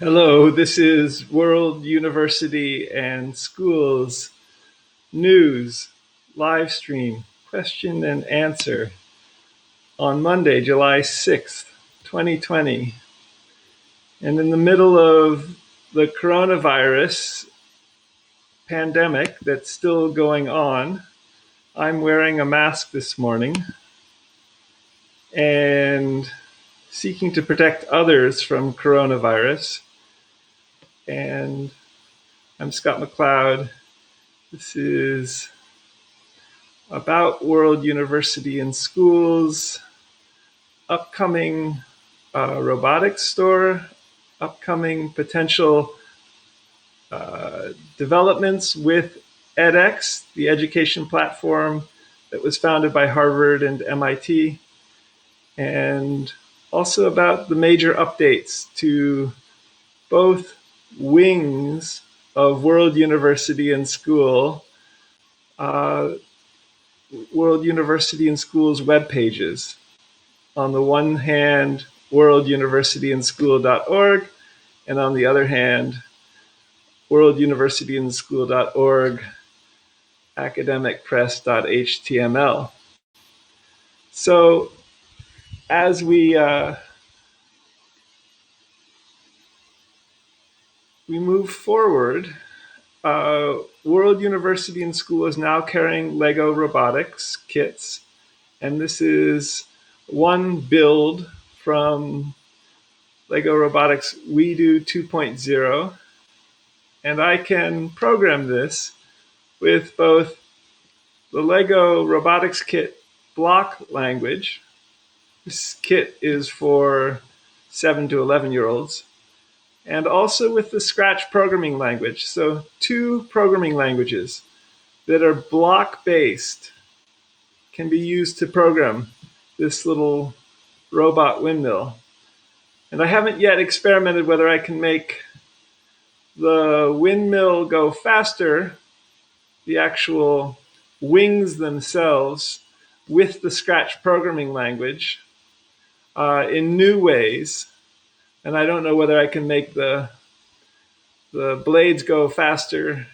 Hello, this is World University and Schools News live stream question and answer on Monday, July 6th, 2020. And in the middle of the coronavirus pandemic that's still going on, I'm wearing a mask this morning and seeking to protect others from coronavirus. And I'm Scott McLeod. This is about World University and Schools, upcoming robotics store, upcoming potential developments with edX, the education platform that was founded by Harvard and MIT, and also about the major updates to both wings of World University and School, World University and School's web pages. On the one hand, worlduniversityandschool.org, and on the other hand, worlduniversityandschool.org, academicpress.html. So as we move forward, World University and School is now carrying Lego Robotics kits, and this is one build from Lego Robotics We Do 2.0, and I can program this with both the Lego Robotics Kit block language. This kit is for 7 to 11-year-olds, and also with the Scratch programming language. So 2 programming languages that are block-based can be used to program this little robot windmill. And I haven't yet experimented whether I can make the windmill go faster, the actual wings themselves, with the Scratch programming language in new ways. And I don't know whether I can make the blades go faster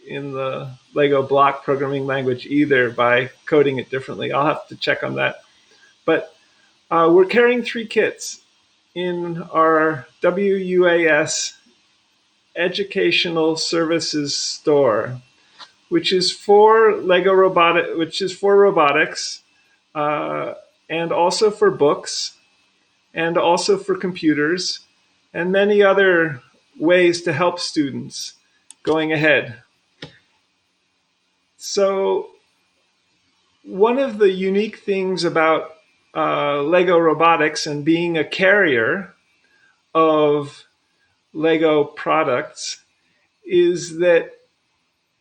in the Lego block programming language either by coding it differently. I'll have to check on that. But we're carrying 3 kits in our WUaS Educational Services Store, which is for robotics, and also for books, and also for computers, and many other ways to help students going ahead. So one of the unique things about Lego Robotics and being a carrier of Lego products is that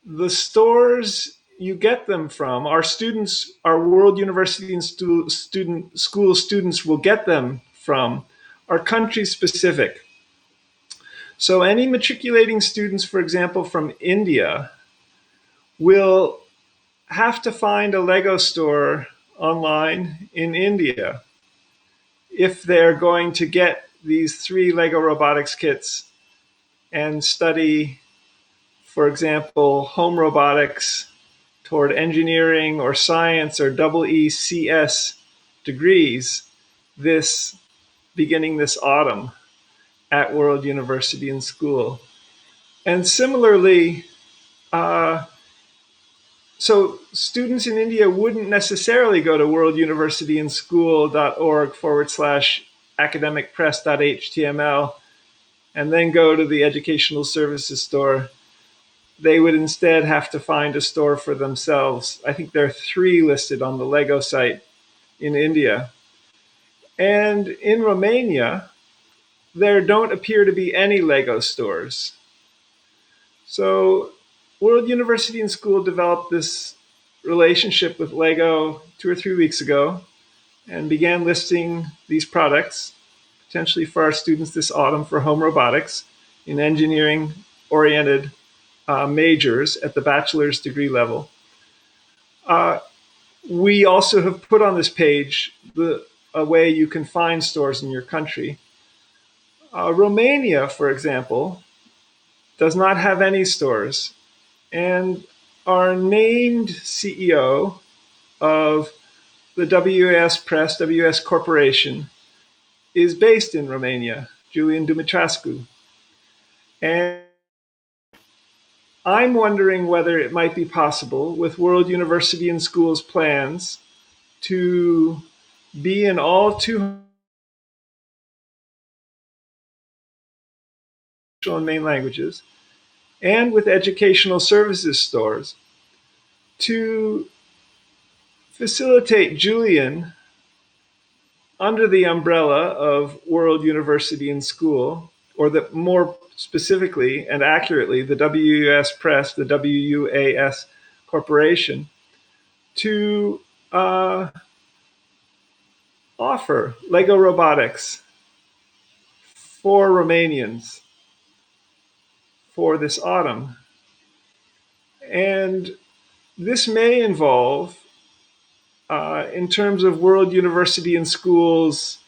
the stores you get them from, our students, our World University and School students will get them from, are country specific. So any matriculating students, for example, from India, will have to find a Lego store online in India if they're going to get these 3 Lego robotics kits and study, for example, home robotics toward engineering or science or EECS degrees beginning this autumn at World University and School. And similarly, so students in India wouldn't necessarily go to worlduniversityandschool.org/academicpress.html and then go to the Educational Services Store. They would instead have to find a store for themselves. I think there are 3 listed on the Lego site in India. And in Romania, there don't appear to be any Lego stores. So World University and School developed this relationship with Lego 2 or 3 weeks ago and began listing these products, potentially for our students this autumn for home robotics in engineering-oriented majors at the bachelor's degree level. We also have put on this page a way you can find stores in your country. Romania, for example, does not have any stores. And our named CEO of the WUaS Press, WUaS Corporation, is based in Romania, Julian Dumitrascu. And I'm wondering whether it might be possible with World University and Schools plans to be in all 200 and main languages and with educational services stores to facilitate Julian under the umbrella of World University and School, or the more specifically and accurately, the WUaS Press, the WUaS Corporation, to offer Lego Robotics for Romanians for this autumn. And this may involve, in terms of World University and Schools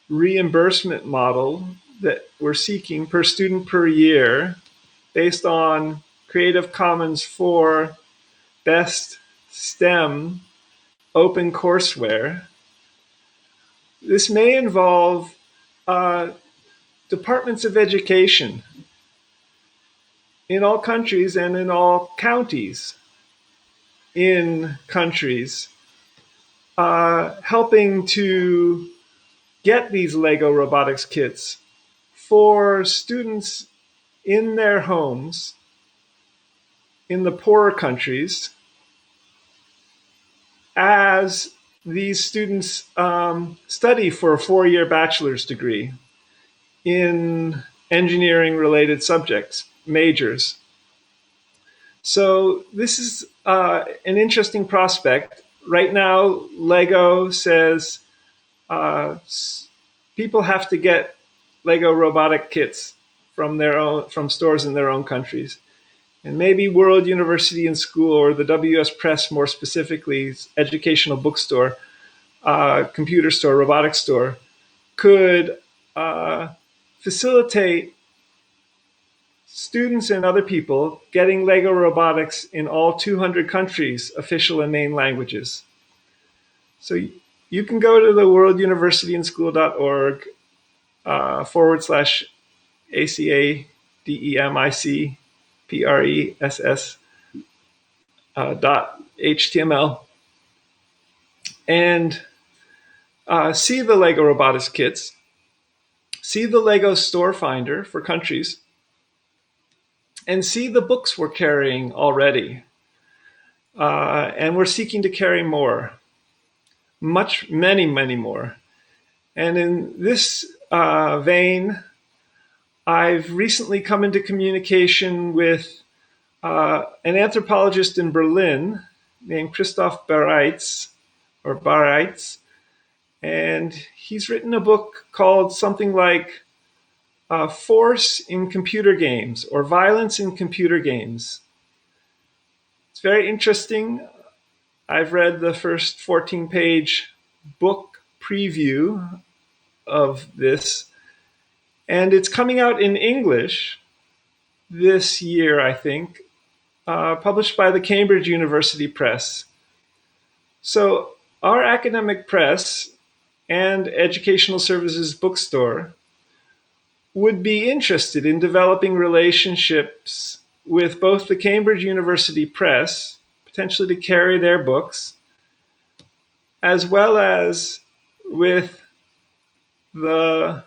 reimbursement model that we're seeking per student per year, based on Creative Commons for best STEM open courseware. This may involve departments of education in all countries and in all counties in countries helping to get these Lego robotics kits for students in their homes in the poorer countries, as these students study for a 4-year bachelor's degree in engineering related subjects, majors. So this is an interesting prospect. Right now, Lego says people have to get Lego robotic kits from stores in their own countries. And maybe World University and School, or the WUaS Press more specifically, educational bookstore, computer store, robotics store, could facilitate students and other people getting Lego robotics in all 200 countries, official and main languages. So you can go to the worlduniversityandschool.org /ACADEMICPRESS .html and see the Lego robotics kits, see the Lego store finder for countries, and see the books we're carrying already. And we're seeking to carry more, many more. And in this vein, I've recently come into communication with an anthropologist in Berlin named Christoph Bereitz, and he's written a book called something like Force in Computer Games, or Violence in Computer Games. It's very interesting. I've read the first 14-page book preview of this, and it's coming out in English this year, I think, published by the Cambridge University Press. So our academic press and educational services bookstore would be interested in developing relationships with both the Cambridge University Press, potentially to carry their books, as well as with the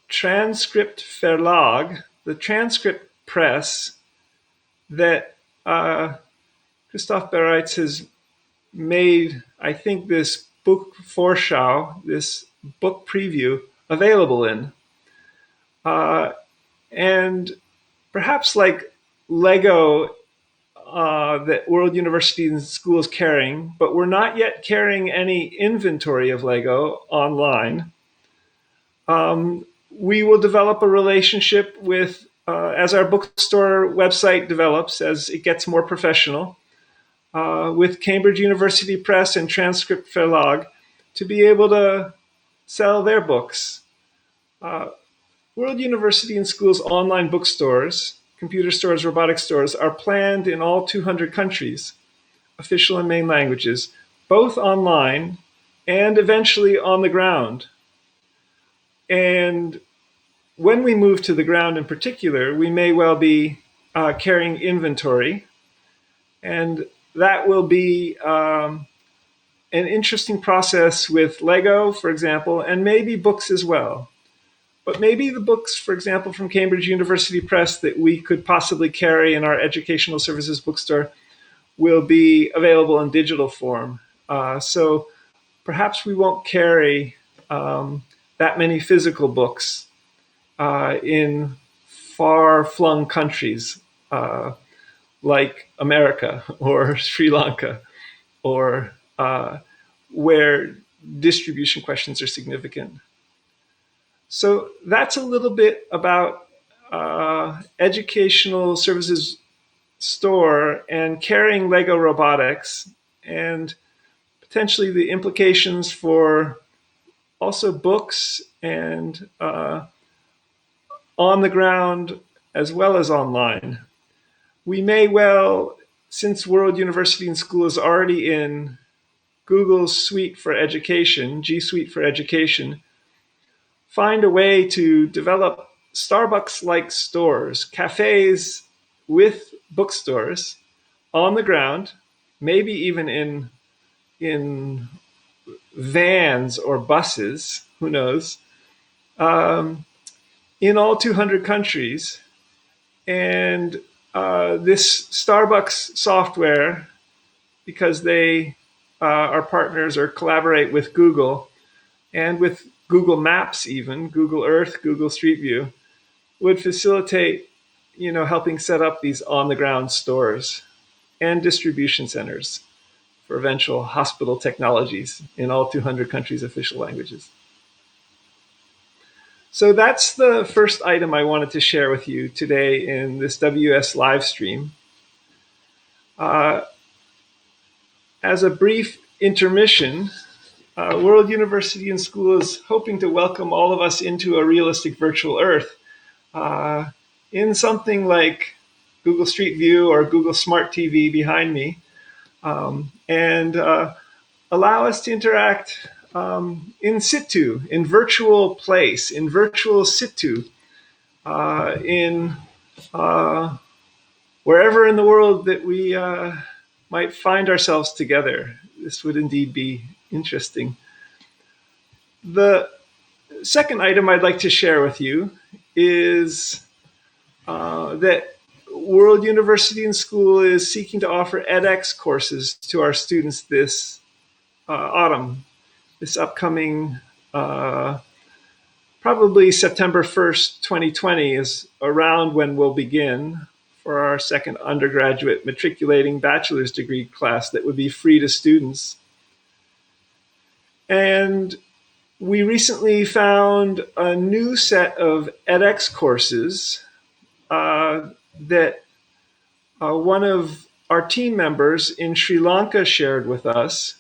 Transcript Verlag, the transcript press that Christoph Bereitz has made, I think, this book Vorschau, this book preview, available in. And perhaps like Lego that World University and School is carrying, but we're not yet carrying any inventory of Lego online. We will develop a relationship with, as our bookstore website develops, as it gets more professional, with Cambridge University Press and Transcript Verlag, to be able to sell their books. World University and School's online bookstores, computer stores, robotics stores are planned in all 200 countries, official and main languages, both online and eventually on the ground. And when we move to the ground in particular, we may well be carrying inventory, and that will be an interesting process with Lego, for example, and maybe books as well. But maybe the books, for example, from Cambridge University Press that we could possibly carry in our educational services bookstore will be available in digital form. So perhaps we won't carry that many physical books in far-flung countries like America or Sri Lanka, or where distribution questions are significant. So that's a little bit about educational services store and carrying Lego Robotics, and potentially the implications for also books and on the ground as well as online. We may well, since World University and School is already in Google's suite for education, G Suite for education, find a way to develop Starbucks-like stores, cafes with bookstores on the ground, maybe even in vans or buses, who knows, in all 200 countries. And this Starbucks software, because they are partners or collaborate with Google and with Google Maps, even Google Earth, Google Street View, would facilitate, helping set up these on-the-ground stores and distribution centers for eventual hospital technologies in all 200 countries' official languages. So that's the first item I wanted to share with you today in this WUaS live stream. As a brief intermission, World University and School is hoping to welcome all of us into a realistic virtual Earth in something like Google Street View or Google Smart TV behind me, and allow us to interact in situ, in virtual place, in virtual situ, in wherever in the world that we might find ourselves together. This would indeed be interesting. The second item I'd like to share with you is that World University and School is seeking to offer edX courses to our students this autumn, this upcoming, probably September 1st, 2020 is around when we'll begin for our second undergraduate matriculating bachelor's degree class that would be free to students. And we recently found a new set of edX courses that one of our team members in Sri Lanka shared with us.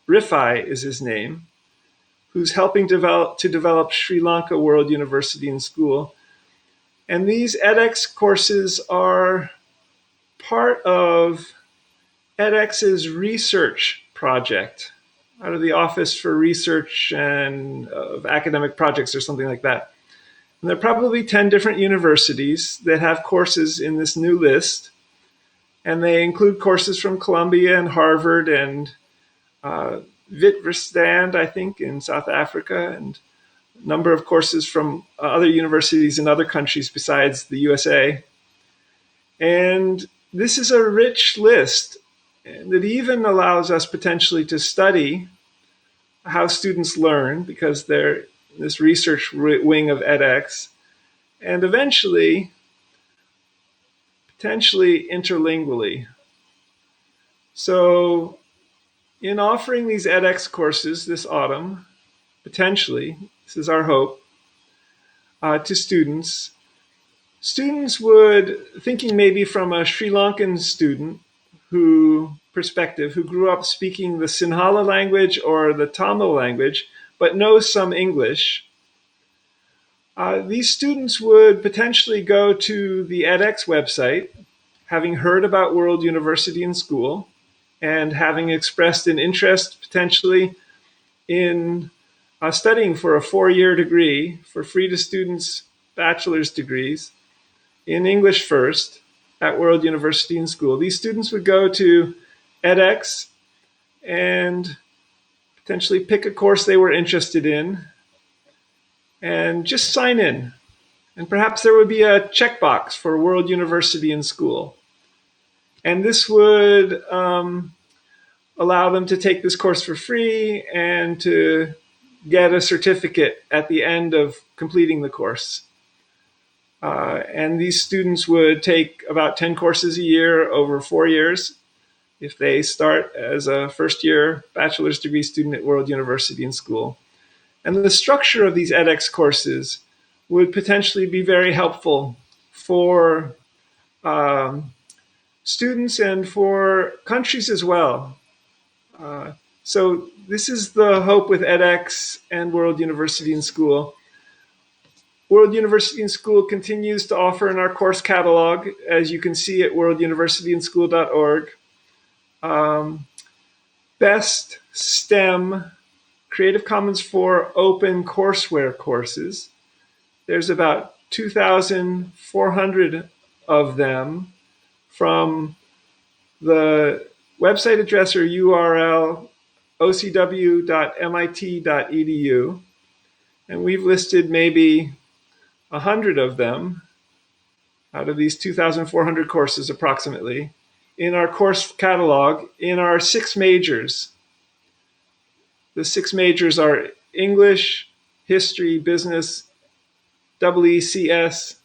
Rifai is his name, who's helping to develop Sri Lanka World University and School. And these edX courses are part of edX's research project, out of the Office for Research and of Academic Projects or something like that. And there are probably 10 different universities that have courses in this new list. And they include courses from Columbia and Harvard and Witwatersrand, I think, in South Africa, and a number of courses from other universities in other countries besides the USA. And this is a rich list that even allows us potentially to study how students learn, because they're this research wing of edX, and eventually, potentially interlingually. So in offering these edX courses this autumn, potentially, this is our hope, to students, students would, thinking maybe from a Sri Lankan student perspective, who grew up speaking the Sinhala language or the Tamil language, but know some English. These students would potentially go to the edX website, having heard about World University and School, and having expressed an interest potentially in studying for a 4-year degree for free to students bachelor's degrees in English first at World University and School. These students would go to edX and potentially pick a course they were interested in and just sign in. And perhaps there would be a checkbox for World University and School. And this would allow them to take this course for free and to get a certificate at the end of completing the course. And these students would take about 10 courses a year over 4 years if they start as a first-year bachelor's degree student at World University and School. And the structure of these edX courses would potentially be very helpful for students and for countries as well. So this is the hope with edX and World University and School. World University and School continues to offer in our course catalog, as you can see at worlduniversityandschool.org, best STEM Creative Commons 4 open courseware courses. There's about 2,400 of them from the website address or URL ocw.mit.edu. And we've listed maybe 100 of them out of these 2,400 courses approximately in our course catalog in our 6 majors. The 6 majors are English, History, Business, WECS,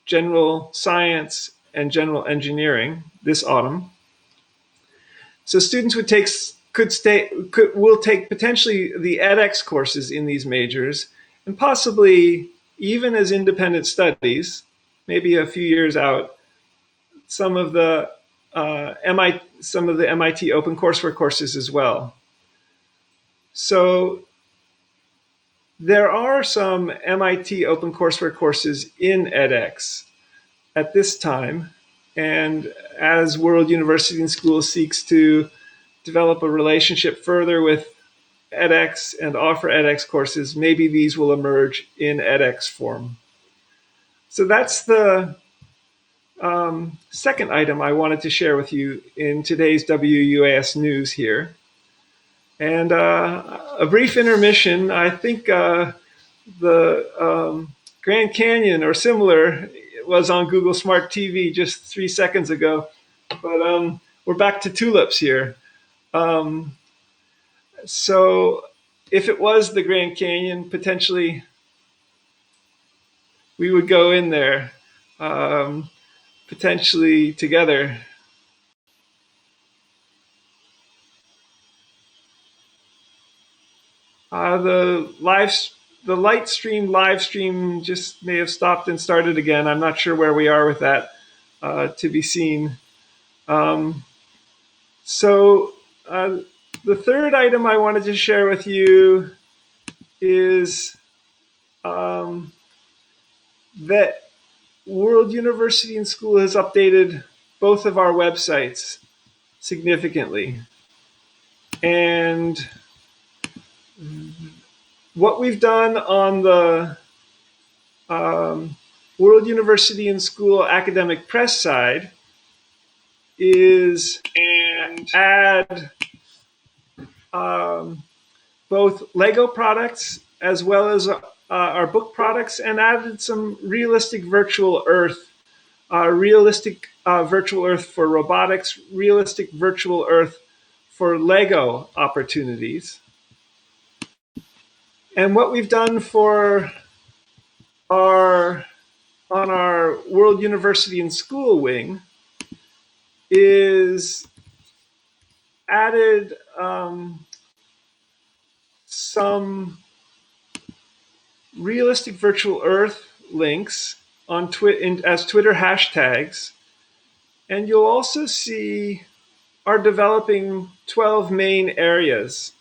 General Science, and General Engineering this autumn. So students will take potentially the edX courses in these majors, and possibly even as independent studies, maybe a few years out, some of the MIT OpenCourseWare courses as well. So there are some MIT OpenCourseWare courses in edX at this time, and as World University and School seeks to develop a relationship further with edX and offer edX courses, maybe these will emerge in edX form. So that's the second item I wanted to share with you in today's WUaS News here. And a brief intermission. I think the Grand Canyon or similar was on Google Smart TV just 3 seconds ago. But we're back to tulips here. So if it was the Grand Canyon, potentially we would go in there, potentially together. The light stream live stream just may have stopped and started again. I'm not sure where we are with that, to be seen. So the third item I wanted to share with you is that World University and School has updated both of our websites significantly. And what we've done on the World University and School academic press side is add both Lego products as well as our book products, and added some realistic virtual Earth, virtual Earth for robotics, realistic virtual Earth for Lego opportunities. And what we've done for on our World University and School wing is added some realistic virtual Earth links on as Twitter hashtags. And you'll also see our developing 12 main areas.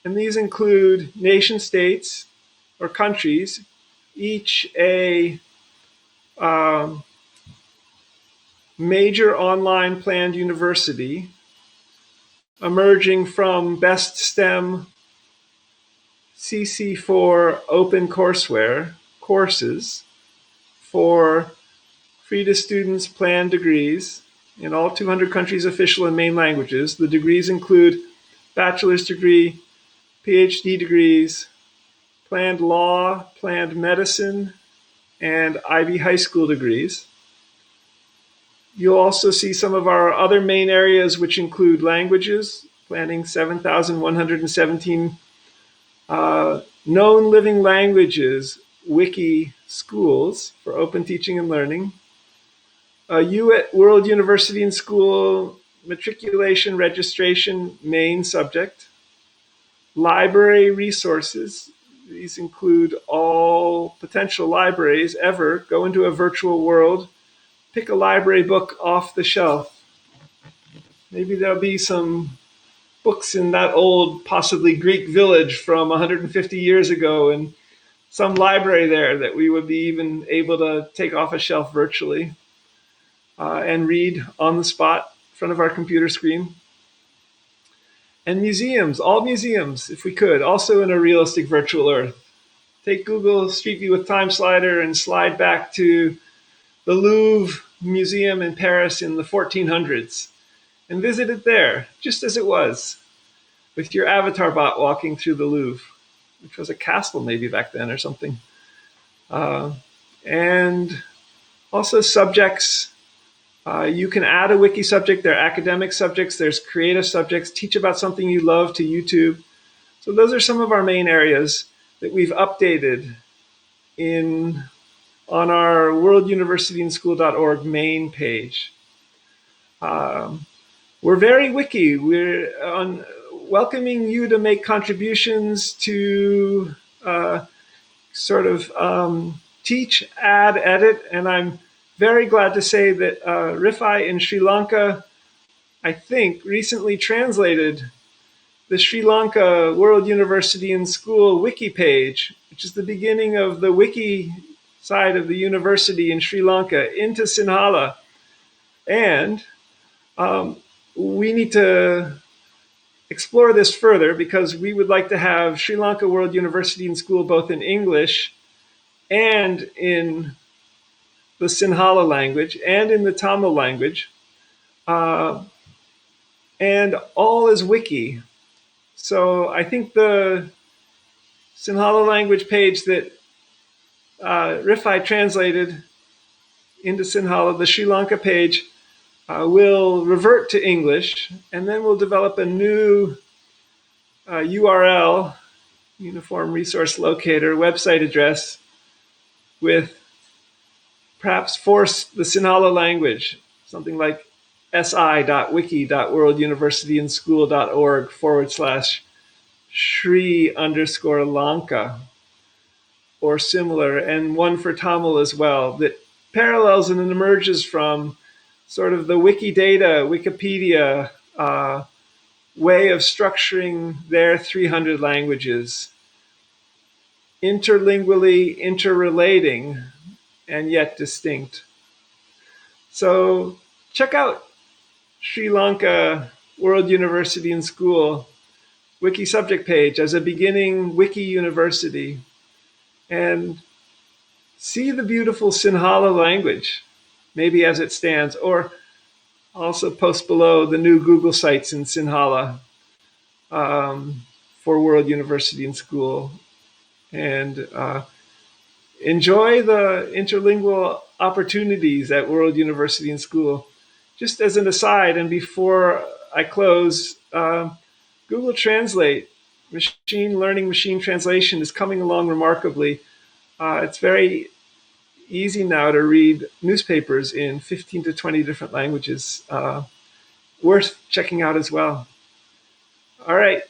And these include nation states or countries, each a major online planned university emerging from Best STEM CC4 open courseware courses for free to students planned degrees in all 200 countries' official and main languages. The degrees include bachelor's degree, PhD degrees, planned law, planned medicine, and IB high school degrees. You'll also see some of our other main areas, which include languages, planning 7,117 known living languages, wiki schools for open teaching and learning, World University and School matriculation registration main subject, library resources. These include all potential libraries ever. Go into a virtual world, pick a library book off the shelf. Maybe there'll be some books in that old, possibly Greek village from 150 years ago, and some library there that we would be even able to take off a shelf virtually and read on the spot in front of our computer screen. And museums, all museums, if we could, also in a realistic virtual Earth. Take Google Street View with Time Slider and slide back to the Louvre Museum in Paris in the 1400s and visit it there, just as it was, with your avatar bot walking through the Louvre, which was a castle maybe back then or something. And also subjects. You can add a wiki subject. There are academic subjects, there's creative subjects, teach about something you love to YouTube. So those are some of our main areas that we've updated on our worlduniversityandschool.org main page. We're very wiki. We're welcoming you to make contributions to teach, add, edit, and I'm very glad to say that Rifai in Sri Lanka, I think, recently translated the Sri Lanka World University and School wiki page, which is the beginning of the wiki side of the university in Sri Lanka, into Sinhala. And we need to explore this further because we would like to have Sri Lanka World University and School both in English and in the Sinhala language and in the Tamil language, and all is wiki. So I think the Sinhala language page that Rifai translated into Sinhala, the Sri Lanka page, will revert to English, and then we'll develop a new URL, Uniform Resource Locator, website address with perhaps force the Sinhala language, something like si.wiki.worlduniversityandschool.org/Sri_Lanka or similar, and one for Tamil as well, that parallels and emerges from sort of the Wikidata, Wikipedia way of structuring their 300 languages, interlingually interrelating and yet distinct. So check out Sri Lanka World University and School wiki subject page as a beginning wiki university and see the beautiful Sinhala language, maybe as it stands, or also post below the new Google sites in Sinhala for World University and School. And enjoy the interlingual opportunities at World University and School. Just as an aside, and before I close, Google Translate, machine learning, machine translation is coming along remarkably. It's very easy now to read newspapers in 15 to 20 different languages. Worth checking out as well. All right,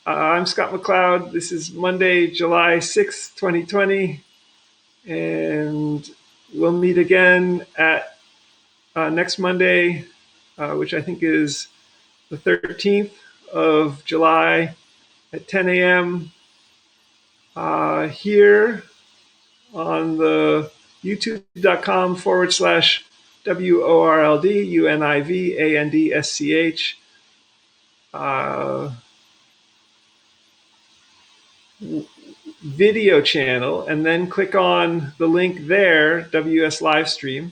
I'm Scott McLeod. This is Monday, July 6th, 2020. And we'll meet again at next Monday, which I think is the 13th of July at 10 a.m. Here on the youtube.com/WORLD UNIVANDSCH video channel, and then click on the link there, WS live stream.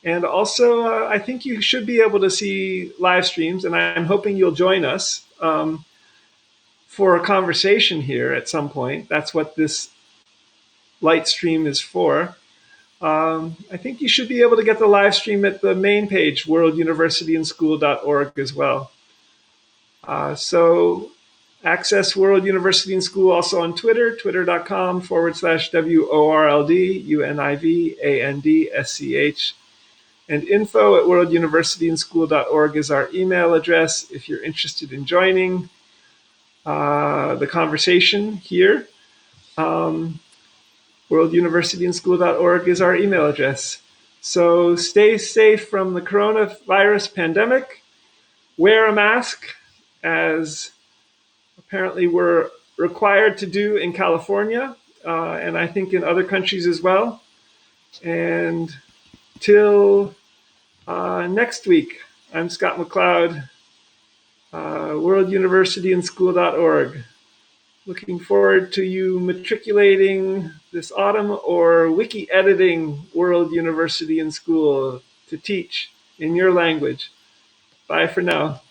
And also, I think you should be able to see live streams, and I'm hoping you'll join us for a conversation here at some point. That's what this light stream is for. I think you should be able to get the live stream at the main page, worlduniversityandschool.org as well. So access World University and School also on Twitter, twitter.com/WORLDUNIVANDSCH. And info@worlduniversityandschool.org is our email address if you're interested in joining the conversation here. Worlduniversityandschool.org is our email address. So stay safe from the coronavirus pandemic. Wear a mask, as apparently we're required to do in California, and I think in other countries as well. And till next week, I'm Scott McLeod, worlduniversityandschool.org. Looking forward to you matriculating this autumn or wiki editing World University and School to teach in your language. Bye for now.